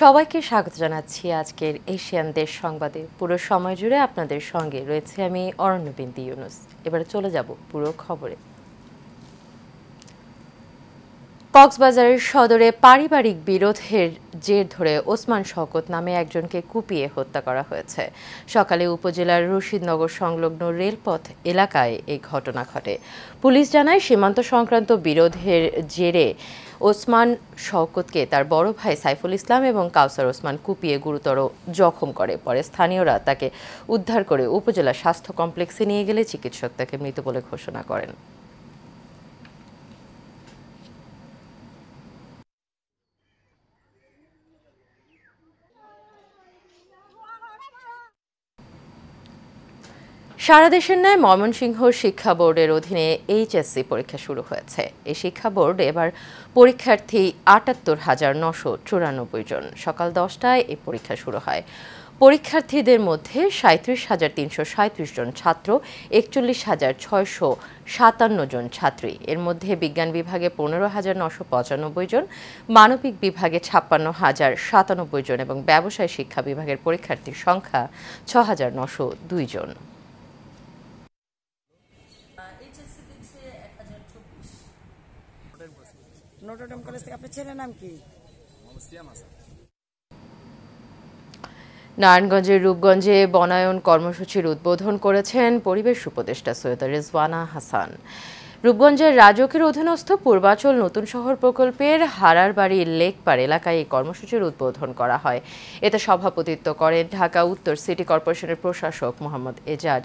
সবাইকে স্বাগত জানাচ্ছি আজকের এশিয়ান দেশ সংবাদে। পুরো সময় জুড়ে আপনাদের সঙ্গে রয়েছে আমি অরণ্য বিনতি ইউনুস। এবারে চলে যাব পুরো খবরে। কক্সবাজারের সদরে পারিবারিক বিরোধের জের ধরে ওসমান শওকত নামে একজনকে কুপিয়ে হত্যা করা হয়েছে। সকালে উপজেলার রশিদনগর সংলগ্ন রেলপথ এলাকায় এই ঘটনা ঘটে। পুলিশ জানায় সীমান্ত সংক্রান্ত বিরোধের জেরে ওসমান শওকতকে তার বড় ভাই সাইফুল ইসলাম এবং কাউসার ওসমান কুপিয়ে গুরুতর জখম করে। পরে স্থানীয়রা তাকে উদ্ধার করে উপজেলা স্বাস্থ্য কমপ্লেক্সে নিয়ে গেলে চিকিৎসক তাকে মৃত বলে ঘোষণা করেন। সারা দেশের ন্যায় ময়মনসিংহ শিক্ষা বোর্ডের অধীনে এইচএসসি পরীক্ষা শুরু হয়েছে। এই শিক্ষা বোর্ড এবার পরীক্ষার্থী ৭৮,৯94 জন। সকাল ১০টায় এই পরীক্ষা শুরু হয়। পরীক্ষার্থীদের মধ্যে ৩৭,৩৩৭ জন ছাত্র, ৪১,৬৫৭ জন ছাত্রী। এর মধ্যে বিজ্ঞান বিভাগে ১৫,৯৯৫ জন, মানবিক বিভাগে ৫৬,০৯৭ জন এবং ব্যবসায় শিক্ষা বিভাগের পরীক্ষার্থীর সংখ্যা ৬,৯০২ জন। নটরডেম কলেজ থেকে আপনার ছেলের নাম কি? নারায়ণগঞ্জের রূপগঞ্জে বনায়ন কর্মসূচির উদ্বোধন করেছেন পরিবেশ উপদেষ্টা সৈয়দা রিজওয়ানা হাসান। রূপগঞ্জের রাজকের অধীনস্থ পূর্বাচল নতুন শহর প্রকল্পের হারারবাড়ি লেকপাড় এলাকায় এই কর্মসূচির উদ্বোধন করা হয়। এতে সভাপতিত্ব করেন ঢাকা উত্তর সিটি কর্পোরেশনের প্রশাসক মোহাম্মদ এজাজ।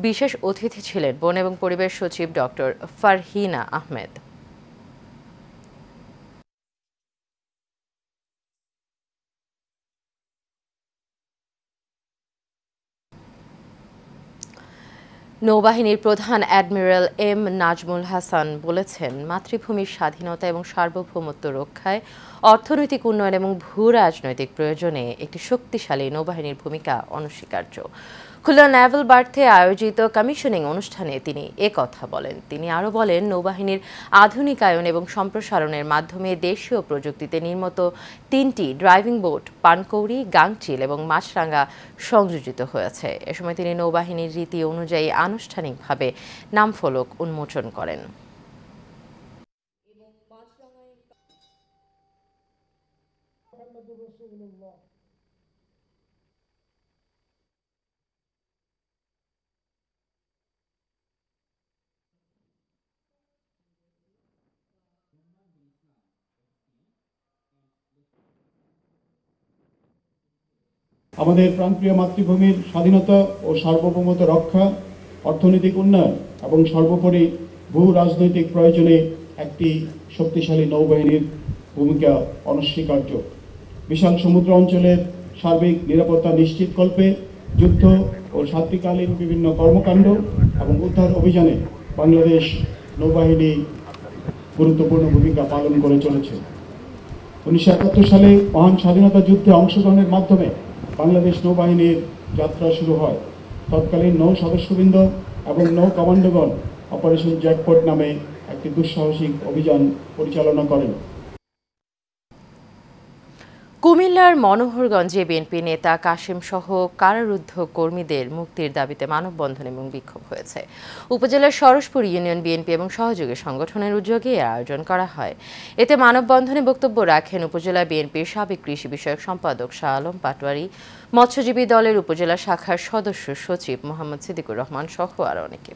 বিশেষ অতিথি ছিলেন বন এবং পরিবেশ সচিব ডক্টর ফারহিনা আহমেদ। নৌবাহিনীর প্রধান অ্যাডমিরাল এম নাজমুল হাসান বলেছেন, মাতৃভূমির স্বাধীনতা এবং সার্বভৌমত্ব রক্ষায় অর্থনৈতিক উন্নয়ন এবং ভূ রাজনৈতিক প্রয়োজনে একটি শক্তিশালী নৌবাহিনীর ভূমিকা অনস্বীকার্য। খুলনা নেভাল বার্থে আয়োজিত কমিশনিং অনুষ্ঠানে তিনি কথা বলেন। তিনি আরও বলেন, নৌবাহিনীর আধুনিকায়ন এবং সম্প্রসারণের মাধ্যমে দেশীয় প্রযুক্তিতে নির্মিত ৩টি ড্রাইভিং বোট পানকৌড়ি, গাংচিল এবং মাছরাঙা সংযোজিত হয়েছে। এ সময় তিনি নৌবাহিনীর রীতি অনুযায়ী আনুষ্ঠানিকভাবে নামফলক উন্মোচন করেন। আমাদের প্রাণপ্রিয় মাতৃভূমির স্বাধীনতা ও সার্বভৌমত্ব রক্ষা, অর্থনৈতিক উন্নয়ন এবং সর্বোপরি ভূ রাজনৈতিক প্রয়োজনে একটি শক্তিশালী নৌবাহিনীর ভূমিকা অনস্বীকার্য। বিশাল সমুদ্র অঞ্চলের সার্বিক নিরাপত্তা নিশ্চিতকল্পে যুদ্ধ ও সান্তিকালীন বিভিন্ন কর্মকাণ্ড এবং উদ্ধার অভিযানে বাংলাদেশ নৌবাহিনী গুরুত্বপূর্ণ ভূমিকা পালন করে চলেছে। ১৯৭১ সালে মহান স্বাধীনতা যুদ্ধে অংশগ্রহণের মাধ্যমে বাংলাদেশ নৌবাহিনীর যাত্রা শুরু হয়। তৎকালীন নৌ সদস্যবৃন্দ এবং নৌ কমান্ডোগণ অপারেশন জ্যাকপট নামে একটি দুঃসাহসিক অভিযান পরিচালনা করেন। কুমিল্লার মনোহরগঞ্জে বিএনপি নেতা কাশেম সহ কারারুদ্ধ কর্মীদের মুক্তির দাবিতে মানববন্ধন এবং বিক্ষোভ হয়েছে। উপজেলার সরসপুর ইউনিয়ন বিএনপি এবং সহযোগী সংগঠনের উদ্যোগে আয়োজন করা হয়। এতে মানববন্ধনে বক্তব্য রাখেন উপজেলা বিএনপির সাবেক কৃষি বিষয়ক সম্পাদক শাহ আলম পাটোয়ারি, মৎস্যজীবী দলের উপজেলা শাখার সদস্য সচিব মোহাম্মদ সিদ্দিকুর রহমান সহ আরও অনেকে।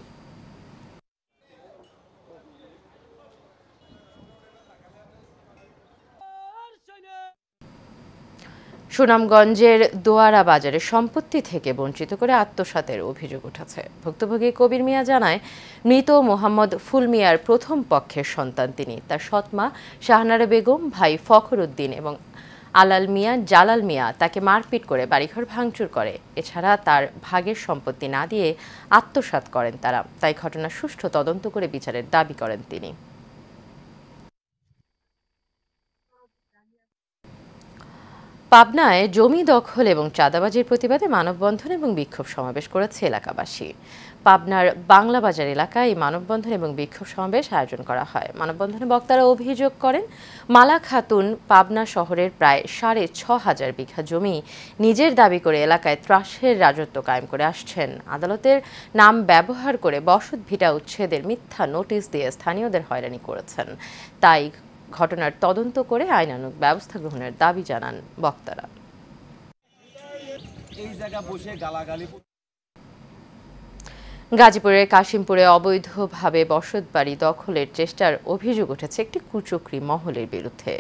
সুনামগঞ্জের দোয়ারা বাজারে সম্পত্তি থেকে বঞ্চিত করে আত্মসাতের অভিযোগ উঠেছে। ভুক্তভোগী কবির মিয়া জানায়, মৃত মোহাম্মদ ফুল মিয়ার প্রথম পক্ষের সন্তান তিনি। তার সৎমা শাহনারা বেগম, ভাই ফখর উদ্দিন এবং আলাল মিয়া, জালাল মিয়া তাকে মারপিট করে বাড়িঘর ভাঙচুর করে। এছাড়া তার ভাগের সম্পত্তি না দিয়ে আত্মসাৎ করেন তারা। তাই ঘটনার সুষ্ঠু তদন্ত করে বিচারের দাবি করেন তিনি। পাবনায় জমি দখল এবং চাঁদাবাজির প্রতিবাদে মানববন্ধন এবং বিক্ষোভ সমাবেশ করেছে এলাকাবাসী। পাবনার বাংলা বাজার এলাকায় এই মানববন্ধন এবং বিক্ষোভ সমাবেশ আয়োজন করা হয়। মানববন্ধনে বক্তারা অভিযোগ করেন, মালা খাতুন পাবনা শহরের প্রায় 6,500 বিঘা জমি নিজের দাবি করে এলাকায় ত্রাসের রাজত্ব কায়েম করে আসছেন। আদালতের নাম ব্যবহার করে বসত ভিটা উচ্ছেদের মিথ্যা নোটিশ দিয়ে স্থানীয়দের হয়রানি করেছেন। তাই ঘটনার তদন্ত করে আইনানুগ ব্যবস্থা গ্রহণের দাবি জানান বক্তারা। গাজীপুরের কাশিমপুরে অবৈধভাবে বসতবাড়ি দখলের চেষ্টার অভিযোগ উঠেছে একটি কুচক্রী মহলের বিরুদ্ধে।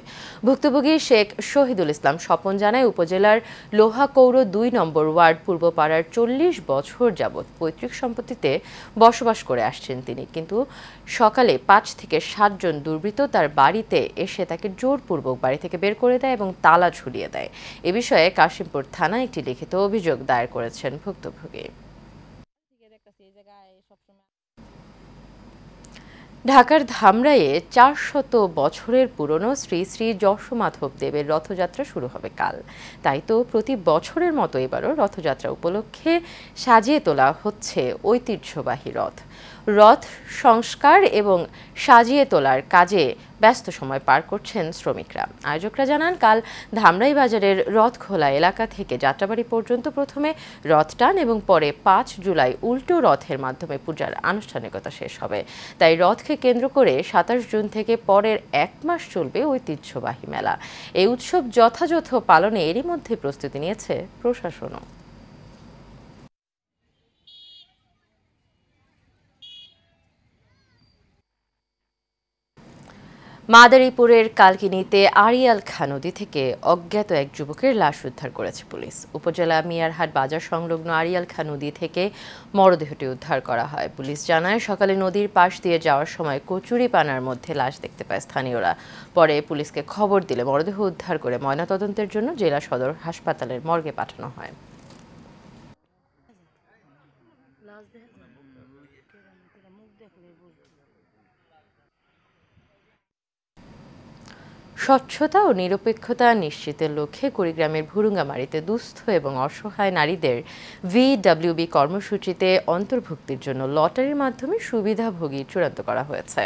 ভুক্তভোগী শেখ শহীদুল ইসলাম স্বপন জানায়, উপজেলার লোহাকৌর ২ নম্বর ওয়ার্ড পূর্বপাড়ার ৪০ বছর যাবৎ পৈতৃক সম্পত্তিতে বসবাস করে আসছেন তিনি। কিন্তু সকালে ৫ থেকে ৭ জন দুর্বৃত্ত তার বাড়িতে এসে তাকে জোরপূর্বক বাড়ি থেকে বের করে দেয় এবং তালা ঝুলিয়ে দেয়। এ বিষয়ে কাশিমপুর থানায় একটি লিখিত অভিযোগ দায়ের করেছেন ভুক্তভোগী। ঢাকার ধামরাইয়ে ৪০০ বছরের পুরনো শ্রী শ্রী যশোমাধব দেবের রথযাত্রা শুরু হবে কাল। তাই তো প্রতি বছরের মতো এবারও রথযাত্রা উপলক্ষে সাজিয়ে তোলা হচ্ছে ঐতিহ্যবাহী রথ। রথ সংস্কার এবং সাজিয়ে তোলার কাজে ব্যস্ত সময় পার করছেন শ্রমিকরা। আয়োজকরা জানান, কাল ধামরাই বাজারের রথখোলা এলাকা থেকে যাত্রাবাড়ি পর্যন্ত প্রথমে রথ টান এবং পরে ৫ জুলাই উল্টো রথের মাধ্যমে পূজার আনুষ্ঠানিকতা শেষ হবে। তাই রথকে কেন্দ্র করে ২৭ জুন থেকে পরের ১ মাস চলবে ঐতিহ্যবাহী মেলা। এই উৎসব যথাযথ পালনে এরই মধ্যে প্রস্তুতি নিয়েছে প্রশাসনও। মাদারীপুরের কালকিনিতে আড়িয়াল খাঁ নদী থেকে অজ্ঞাত এক যুবকের লাশ উদ্ধার করেছে পুলিশ। উপজেলা মিয়ারহাট বাজার সংলগ্ন আড়িয়াল খাঁ নদী থেকে মরদেহটি উদ্ধার করা হয়। পুলিশ জানায়, সকালে নদীর পাশ দিয়ে যাওয়ার সময় কচুরিপানার মধ্যে লাশ দেখতে পায় স্থানীয়রা। পরে পুলিশকে খবর দিলে মরদেহ উদ্ধার করে ময়নাতদন্তের জন্য জেলা সদর হাসপাতালের মর্গে পাঠানো হয়। স্বচ্ছতা ও নিরপেক্ষতা নিশ্চিতের লক্ষ্যে কুড়িগ্রামের ভুরুঙ্গামারীতে দুস্থ এবং অসহায় নারীদের VWB কর্মসূচিতে অন্তর্ভুক্তির জন্য লটারির মাধ্যমে সুবিধাভোগী চূড়ান্ত করা হয়েছে।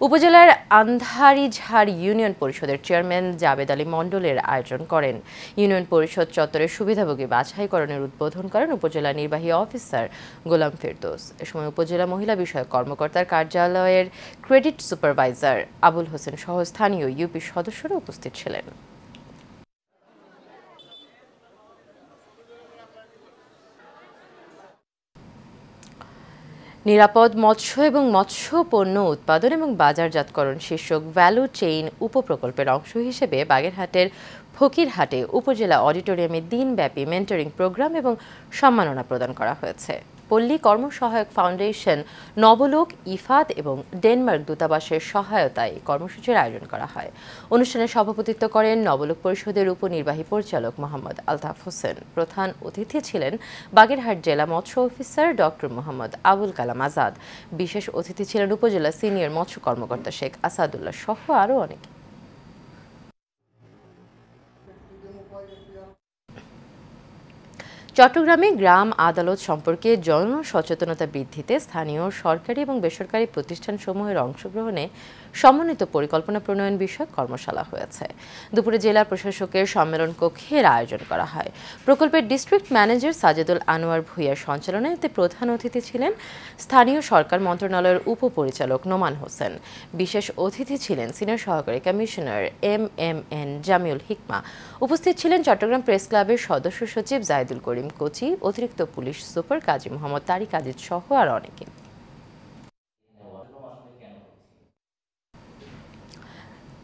উপজেলার আন্ধারিঝাড় ইউনিয়ন পরিষদের চেয়ারম্যান জাবেদ আলী মণ্ডলের আয়োজন করেন। ইউনিয়ন পরিষদ চত্বরে সুবিধাভোগী বাছাইকরণের উদ্বোধন করেন উপজেলা নির্বাহী অফিসার গোলাম ফেরদৌস। এ সময় উপজেলা মহিলা বিষয়ক কর্মকর্তার কার্যালয়ের ক্রেডিট সুপারভাইজার আবুল হোসেন সহ স্থানীয় ইউপি সদস্যরা উপস্থিত ছিলেন। নিরাপদ মৎস্য এবং মৎস্য পণ্য উৎপাদন এবং বাজারজাতকরণ শীর্ষক ভ্যালু চেইন উপপ্রকল্পের অংশ হিসেবে বাগেরহাটের ফকিরহাটে উপজেলা অডিটোরিয়ামে দিনব্যাপী মেন্টরিং প্রোগ্রাম এবং সম্মাননা প্রদান করা হয়েছে। পল্লী কর্মসহায়ক ফাউন্ডেশন, নবলোক, ইফাদ এবং ডেনমার্ক দূতাবাসের সহায়তায় কর্মসূচির আয়োজন করা হয়। অনুষ্ঠানে সভাপতিত্ব করেন নবলোক পরিষদের উপনির্বাহী পরিচালক মোহাম্মদ আলতাফ হোসেন। প্রধান অতিথি ছিলেন বাগেরহাট জেলা মৎস্য অফিসার ডক্টর মোহাম্মদ আবুল কালাম আজাদ। বিশেষ অতিথি ছিলেন উপজেলা সিনিয়র মৎস্য কর্মকর্তা শেখ আসাদুল্লাহ সহ আরও অনেকে। চট্টগ্রামে গ্রাম আদালত সম্পর্কে জনসচেতনতা বৃদ্ধিতে স্থানীয় সরকারি এবং বেসরকারি প্রতিষ্ঠানসমূহের অংশগ্রহণে সমন্বিত পরিকল্পনা প্রণয়ন বিষয়ক কর্মশালা হয়েছে। দুপুরে জেলা প্রশাসকের সম্মেলন কক্ষের আয়োজন করা হয়। প্রকল্পের ডিস্ট্রিক্ট ম্যানেজার সাজেদুল আনোয়ার ভূঁইয়ার সঞ্চালনায় এতে প্রধান অতিথি ছিলেন স্থানীয় সরকার মন্ত্রণালয়ের উপপরিচালক নোমান হোসেন। বিশেষ অতিথি ছিলেন সিনিয়র সহকারী কমিশনার MMN জামিউল হিকমা। উপস্থিত ছিলেন চট্টগ্রাম প্রেস ক্লাবের সদস্য সচিব জাহিদুল করিম কোচি, অতিরিক্ত পুলিশ সুপার কাজী মোহাম্মদ তারিক আজিজ সহ আর অনেকে।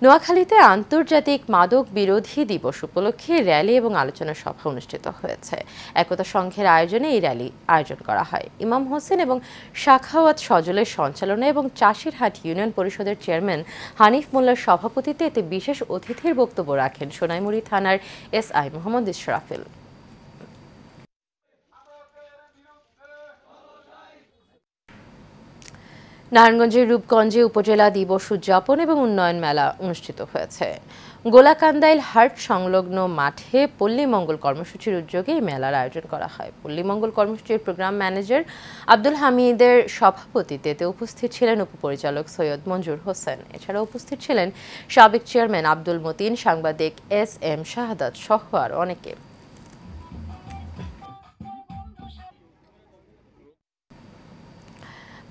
নোয়াখালীতে আন্তর্জাতিক মাদক বিরোধী দিবস উপলক্ষে র্যালি এবং আলোচনা সভা অনুষ্ঠিত হয়েছে। একতা সংঘের আয়োজনে এই র্যালি আয়োজন করা হয়। ইমাম হোসেন এবং শাখাওয়াত সজলের সঞ্চালনায় এবং চাষিরহাট ইউনিয়ন পরিষদের চেয়ারম্যান হানিফ মোল্লার সভাপতিত্বে এতে বিশেষ অতিথির বক্তব্য রাখেন সোনাইমুড়ি থানার SI মোহাম্মদ ইসরাফিল। নারায়ণগঞ্জের রূপগঞ্জে উপজেলা দিবস উদযাপন এবং উন্নয়ন মেলা অনুষ্ঠিত হয়েছে। গোলাকান্দাইল হাট সংলগ্ন মাঠে পল্লী মঙ্গল কর্মসূচির উদ্যোগে এই মেলার আয়োজন করা হয়। পল্লী মঙ্গল কর্মসূচির প্রোগ্রাম ম্যানেজার আব্দুল হামিদের সভাপতিত্বে উপস্থিত ছিলেন উপপরিচালক সৈয়দ মঞ্জুর হোসেন। এছাড়া উপস্থিত ছিলেন সাবেক চেয়ারম্যান আব্দুল মতিন, সাংবাদিক SM শাহাদাত সহ আর অনেকে।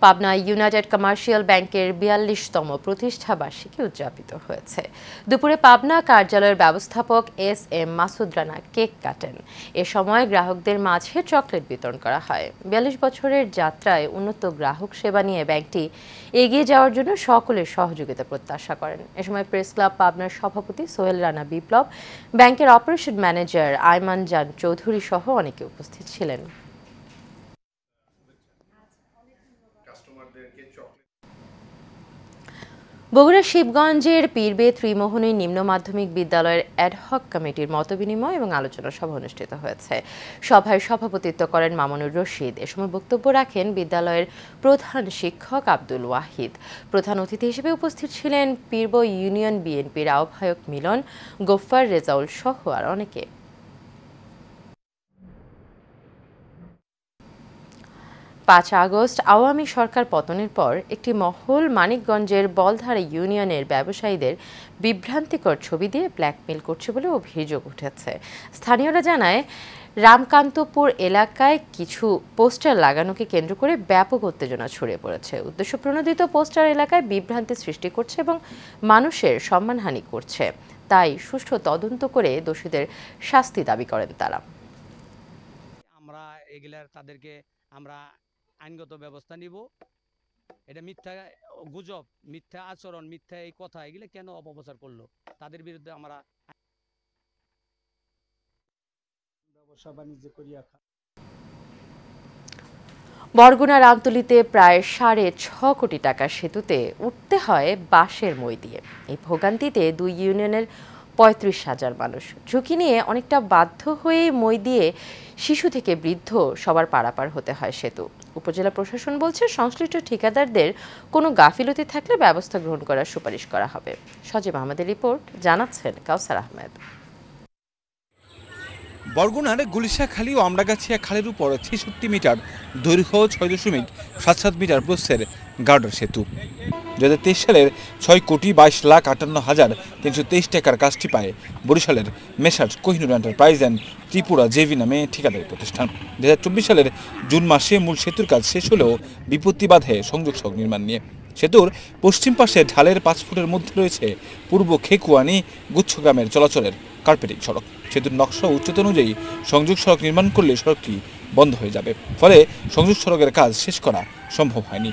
পাবনা ইউনাইটেড কমার্শিয়াল ব্যাংকের ৪২তম প্রতিষ্ঠা বার্ষিকী উদযাপিত হয়েছে। দুপুরে পাবনা কার্যালয়ের ব্যবস্থাপক SM মাসুদ রানা কেক কাটেন। এ সময় গ্রাহকদের মাঝে চকলেট বিতরণ করা হয়। ৪২ বছরের যাত্রায় উন্নত গ্রাহক সেবা নিয়ে ব্যাংকটি এগিয়ে যাওয়ার জন্য সকলের সহযোগিতা প্রত্যাশা করেন। এ সময় প্রেস ক্লাব পাবনার সভাপতি সোহেল রানা বিপ্লব, ব্যাংকের অপারেশন ম্যানেজার আয়মান জান চৌধুরী সহ অনেকে উপস্থিত ছিলেন। বগুড়ার শিবগঞ্জের পীরবে ত্রিমোহনী নিম্ন মাধ্যমিক বিদ্যালয়ের অ্যাডহক কমিটির মতবিনিময় এবং আলোচনা সভা অনুষ্ঠিত হয়েছে। সভায় সভাপতিত্ব করেন মামুনুর রশিদ। এ সময় বক্তব্য রাখেন বিদ্যালয়ের প্রধান শিক্ষক আব্দুল ওয়াহিদ। প্রধান অতিথি হিসেবে উপস্থিত ছিলেন পীরব ইউনিয়ন বিএনপির আহ্বায়ক মিলন, গফফার রেজাউল সহ আর অনেকে। ৫ আগস্ট আওয়ামী সরকার পতনের পর একটি মহল মানিকগঞ্জের বলধারা ইউনিয়নের ব্যবসায়ীদের বিভ্রান্তিকর ছবি দিয়ে ব্ল্যাকমেইল করছে বলে অভিযোগ উঠেছে। স্থানীয়রা জানায়, রামকান্তপুর এলাকায় কিছু পোস্টার লাগানোকে কেন্দ্র করে ব্যাপক উত্তেজনা ছড়িয়ে পড়েছে। উদ্দেশ্যপ্রণোদিত পোস্টার এলাকায় বিভ্রান্তি সৃষ্টি করছে এবং মানুষের সম্মানহানি করছে। তাই সুষ্ঠু তদন্ত করে দোষীদের শাস্তি দাবি করেন তারা। আমরা এগুলার তাদেরকে আমরা আইনগত ব্যবস্থা নিব। এটা মিথ্যা গুজব, মিথ্যা আচরণ, মিথ্যা এই কথা এগুলো কেন অপপ্রচার করলো, তাদের বিরুদ্ধে আমরা ব্যবসা বাণিজ্য করিয়া। বরগুনার আমতলীতে প্রায় ৬.৫ কোটি টাকার সেতুতে উঠতে হয় বাঁশের মই দিয়ে। এই ভোগান্তিতে দুই ইউনিয়নের ৩৫,০০০ মানুষ ঝুঁকি নিয়ে অনেকটা বাধ্য হয়ে মই দিয়ে শিশু থেকে বৃদ্ধ সবার পারাপার হতে হয় সেতু। উপজেলা প্রশাসন বলছে, সংশ্লিষ্ট ঠিকাদারদের কোনো গাফিলতি থাকলে ব্যবস্থা গ্রহণ করার সুপারিশ করা হবে। সজীব আহমেদের রিপোর্ট, জানাচ্ছেন কাউসার আহমেদ। বরগুনার গুলিশাখালী ও আমরাগাছিয়া খালের উপর ৬৬ মিটার দৈর্ঘ্য ৬.৭৭ মিটার প্রস্থের গার্ডার সেতু ২০২৩ সালের ৬,২২,৫৮,৩২৩ টাকার কাজটি পায় বরিশালের messrs Kohinoor enterprise and Tripura JV নামে ঠিকাদারি প্রতিষ্ঠান। ২০২৪ সালের জুন মাসে মূল সেতুর কাজ শেষ হলেও বিপত্তি বাধে সংযোগ সড়ক নির্মাণ নিয়ে। সেতুর পশ্চিম পাশে ঢালের ৫ ফুটের মধ্যে রয়েছে পূর্ব খেকুয়ানি গুচ্ছগ্রামের চলাচলের কার্পেটিং সড়ক। সেতুর নকশা উচ্চতা অনুযায়ী সংযোগ সড়ক নির্মাণ করলে সড়কটি বন্ধ হয়ে যাবে, ফলে সংযোগ সড়কের কাজ শেষ করা সম্ভব হয়নি।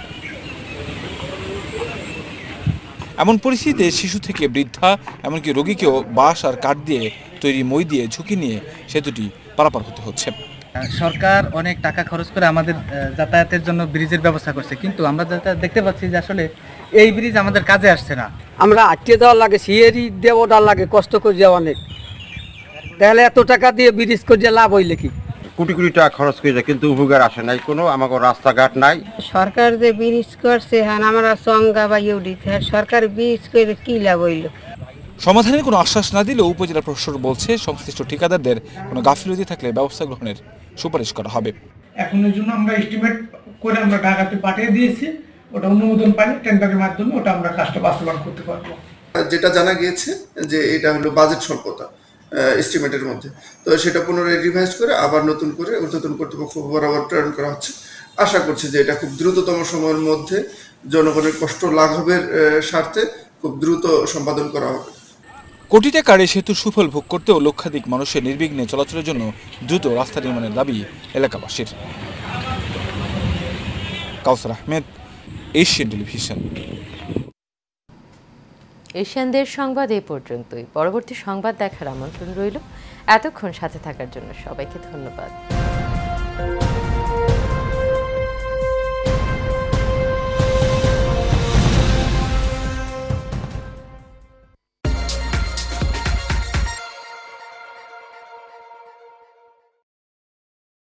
এমন পরিস্থিতিতে শিশু থেকে বৃদ্ধা এমনকি রোগীকেও বাঁশ আর কাঠ দিয়ে তৈরি মই দিয়ে ঝুঁকি নিয়ে সেতুটি পারাপার হতে হচ্ছে। সরকার অনেক টাকা খরচ করে আমাদের যাতায়াতের জন্য ব্রিজের ব্যবস্থা করছে, কিন্তু আমরা যেটা দেখতে পাচ্ছি যে আসলে এই ব্রিজ আমাদের কাজে আসছে না। আমরা আটকে দেওয়ার লাগে, সিঁড়ি দেওয়ার লাগে, কষ্ট করে যাওয়া অনেক, তাহলে এত টাকা দিয়ে ব্রিজ করে লাভ হইলে কি? কোটি কোটি টাকা খরচ করে যায়, কিন্তু উপকার আসে নাই, কোনো আমাকে রাস্তাঘাট নাই। সরকার যে ব্রিজ করছে, হ্যাঁ আমরা সঙ্গা বা ইউডি, সরকার ব্রিজ করে কি লাভ হইল? সমাধানের কোনো আশ্বাস না দিলেও উপজেলা প্রশাসন বলছে, সংশ্লিষ্ট ঠিকাদারদের কোনো গাফিলতি থাকলে ব্যবস্থা গ্রহণের সুপারিশ করা হবে। এখনের জন্য আমরা এস্টিমেট করে আমরা ঢাকাতে পাঠিয়ে দিয়েছি, ওটা অনুমোদন পাইলে টেন্ডারের মাধ্যমে ওটা আমরা কাজটা বাস্তবায়ন করতে পারবো। যেটা জানা গিয়েছে যে এটা হলো বাজেট স্বল্পতা এস্টিমেটের মধ্যে, তো সেটা পুনরায় রিভাইজ করে আবার নতুন করে ঊর্ধ্বতন কর্তৃপক্ষ বরাবর প্রেরণ করা হচ্ছে। আশা করছি যে এটা খুব দ্রুততম সময়ের মধ্যে জনগণের কষ্ট লাঘবের স্বার্থে খুব দ্রুত সম্পাদন করা হবে। কোটি টাকার এই সেতুর সুফল ভোগ করতেও লক্ষাধিক মানুষের নির্বিঘ্নে চলাচলের জন্য দ্রুত রাস্তা নির্মাণের দাবি এলাকাবাসীর। কাউসার আহমেদ, এশিয়ান টেলিভিশন। এশিয়ানদের সংবাদ এই পর্যন্তই। পরবর্তী সংবাদ দেখার আমন্ত্রণ রইল। এতক্ষণ সাথে থাকার জন্য সবাইকে ধন্যবাদ।